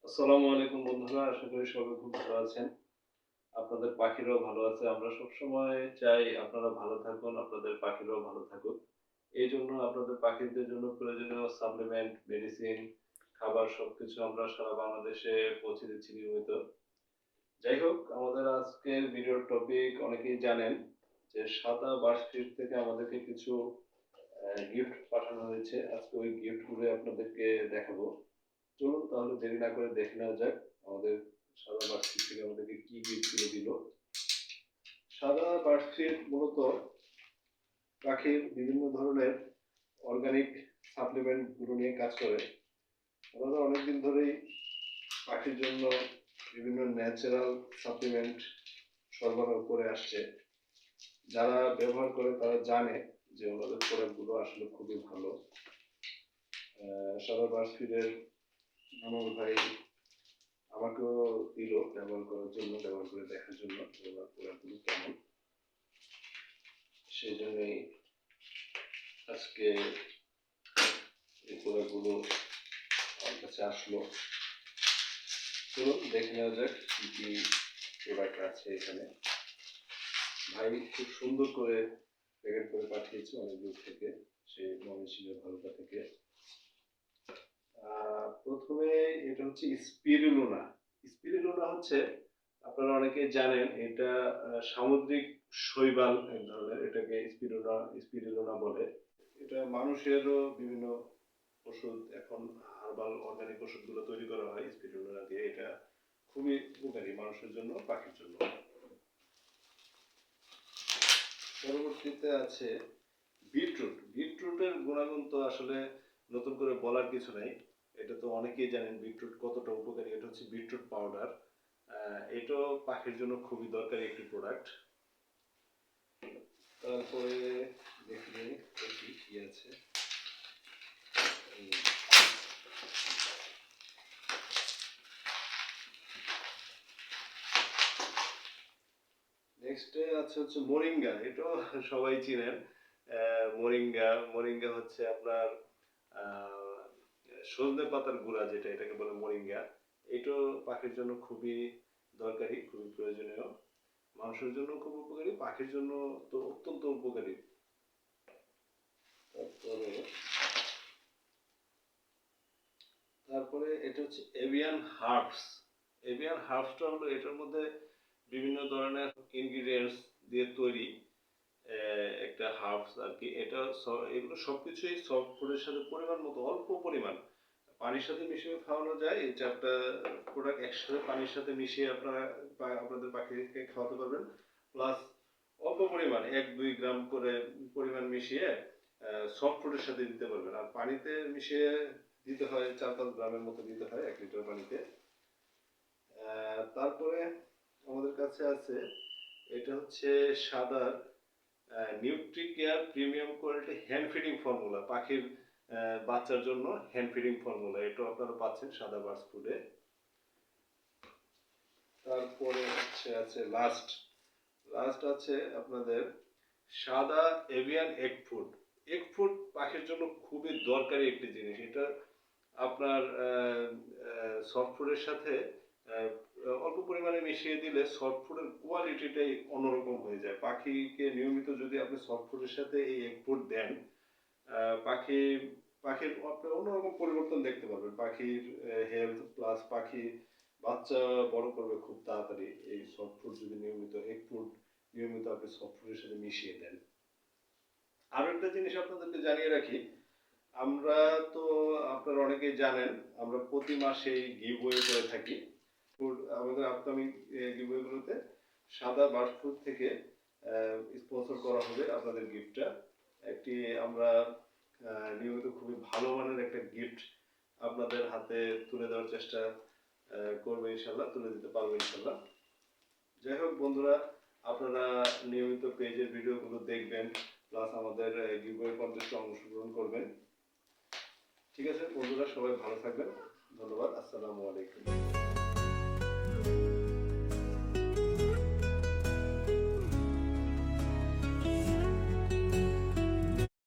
আসসালামু আলাইকুম বন্ধুরা, আশা করি সবাই খুব ভালো আছেন। আপনাদের পাখিরাও ভালো আছে। আমরা সবসময় চাই আপনারা ভালো থাকুন, আপনাদের পাখিরাও ভালো থাকুক। এইজন্য আপনাদের পাখিদের জন্য প্রয়োজনীয় সাপ্লিমেন্ট, মেডিসিন, খাবার সবকিছু আমরা সারা বাংলাদেশে পৌঁছে দিচ্ছি নিয়মিত। যাই হোক, আমাদের আজকের ভিডিওর টপিক অনেকেই জানেন যে সাদা বার্ড থেকে আমাদেরকে কিছু গিফট পাঠানো হয়েছে। আজকে ওই গিফটগুলো আপনাদেরকে দেখাবো। চলুন তাহলে দেরি না করে দেখে নেওয়া যাক আমাদের সাদা বার্ডসিট থেকে আমাদেরকে কি গিফটগুলো দিল। সাদা বার্ডসিট মূলত পাখির বিভিন্ন ধরনের অর্গানিক সাপ্লিমেন্ট গুলো নিয়ে কাজ করে। ওনারা অনেকদিন ধরেই পাখির জন্য বিভিন্ন ন্যাচারাল সাপ্লিমেন্ট সরবরাহ করে আসছে। যারা ব্যবহার করে তারা জানে যে ওনাদের প্রোডাক্টগুলো আসলে খুবই ভালো। সাদা বার্ডসিটের আমার ভাই আমাকেও দিল ব্যবহার করার জন্য, ব্যবহার করে দেখার জন্য প্রোডাক্টগুলো কেমন। সেই জন্যই আজকে এই প্রোডাক্টগুলো আমার কাছে আসলো। চলুন দেখে নেওয়া যাক কি কি প্রোডাক্ট আছে এখানে। ভাই খুব সুন্দর করে প্যাকেট করে পাঠিয়েছে অনেক দূর থেকে, সে ময়মনসিংহ ভালুকা থেকে। প্রথমে এটা হচ্ছে স্পিরুলিনা। স্পিরুলিনা হচ্ছে, আপনারা অনেকে জানেন, এটা সামুদ্রিক শৈবাল এক ধরনের। এটাকে স্পিরুলিনা বলে। এটা মানুষেরও বিভিন্ন ওষুধ, এখন হার্বাল অর্গানিক ওষুধগুলো তৈরি করা হয় স্পিরুলিনা দিয়ে। এটা খুবই উপকারী মানুষের জন্য, পাখির জন্য। পরবর্তীতে আছে বিটরুট। বিটরুটের গুণাগুণ তো আসলে নতুন করে বলার কিছু নাই, এটা তো অনেকেই জানেন বিটরুট কতটা উপকারী। এটা হচ্ছে বিটরুট পাউডার। এটাও পাখির জন্য খুবই দরকারি একটি প্রোডাক্ট। তারপরে দেখি কি আছে। নেক্সটে আছে হচ্ছে মোরিঙ্গা। এটাও সবাই চিনেন। মোরিঙ্গা হচ্ছে আপনার সজনে পাতার গুঁড়া, যেটা এটাকে বলে মোরিঙ্গা। এটাও পাখির জন্য খুবই দরকারি, খুবই প্রয়োজনীয়। মানুষের জন্য খুব উপকারী, পাখির জন্য তো অত্যন্ত উপকারী। তারপরে এটা হচ্ছে এভিয়ান হার্বস। এভিয়ান হার্বসটা হলো, এটার মধ্যে বিভিন্ন ধরনের ইনগ্রিডিয়েন্টস দিয়ে তৈরি একটা হার্বস আর কি। এটা এগুলো সবকিছুই সফট ফুডের সাথে পরিমাণ মতো, অল্প পরিমাণ পানির সাথে মিশিয়ে খাওয়ানো যায়। এই চারটা প্রোডাক্ট একসাথে পানির সাথে মিশিয়ে আপনারা আপনাদের পাখিকে খাওয়াতে পারবেন। প্লাস অল্প পরিমাণ 1-2 গ্রাম করে পরিমাণ মিশিয়ে সফট ফুডের সাথে দিতে পারবেন। আর পানিতে মিশিয়ে দিতে হয় 4-5 গ্রামের মতো দিতে হয় 1 লিটার পানিতে। তারপরে আমাদের কাছে আছে, এটা হচ্ছে সাদার Nutricare premium quality hand feeding formula. পাখির বাচ্চার জন্য হ্যান্ড ফিডিং ফর্মুলা, এটা আপনারা পাচ্ছেন সাদা বার্ডস ফুডে। তারপরে হচ্ছে আছে লাস্ট আছে আপনাদের সাদা avian egg food. Egg food পাখির জন্য খুবই দরকারি একটি জিনিস। এটা আপনার সফট ফুডের সাথে অল্প পরিমাণে মিশিয়ে দিলে সফট ফুডের কোয়ালিটিটাই অন্যরকম হয়ে যায়। পাখিকে নিয়মিত যদি আপনি সফট ফুডের সাথে এই এগ ফুড দেন, পাখির আপনার অন্যরকম পরিবর্তন দেখতে পারবেন। পাখির হেলথ প্লাস পাখি বাচ্চা বড় করবে খুব তাড়াতাড়ি এই সফট ফুড যদি নিয়মিত এগ ফুড নিয়মিত আপনি সফট ফুডের সাথে মিশিয়ে দেন। আরো একটা জিনিস আপনাদেরকে জানিয়ে রাখি, আমরা তো আপনারা অনেকেই জানেন আমরা প্রতি মাসেই গিভওয়ে করে থাকি। আমাদের আপকামিং গিভওয়েগুলোতে সাদা বার্ড ফুড থেকে স্পন্সর করা হবে আপনাদের গিফটটা। একটি আমরা নিয়মিত খুবই ভালো মানের একটা গিফট আপনাদের হাতে তুলে দেওয়ার চেষ্টা করবো ইনশাল্লাহ, তুলে দিতে পারবো ইনশাল্লাহ। যাই হোক বন্ধুরা, আপনারা নিয়মিত পেজের ভিডিওগুলো দেখবেন, প্লাস আমাদের গিভওয়ে কন্টেস্টে অংশগ্রহণ করবেন। ঠিক আছে বন্ধুরা, সবাই ভালো থাকবেন। ধন্যবাদ। আসসালামু আলাইকুম।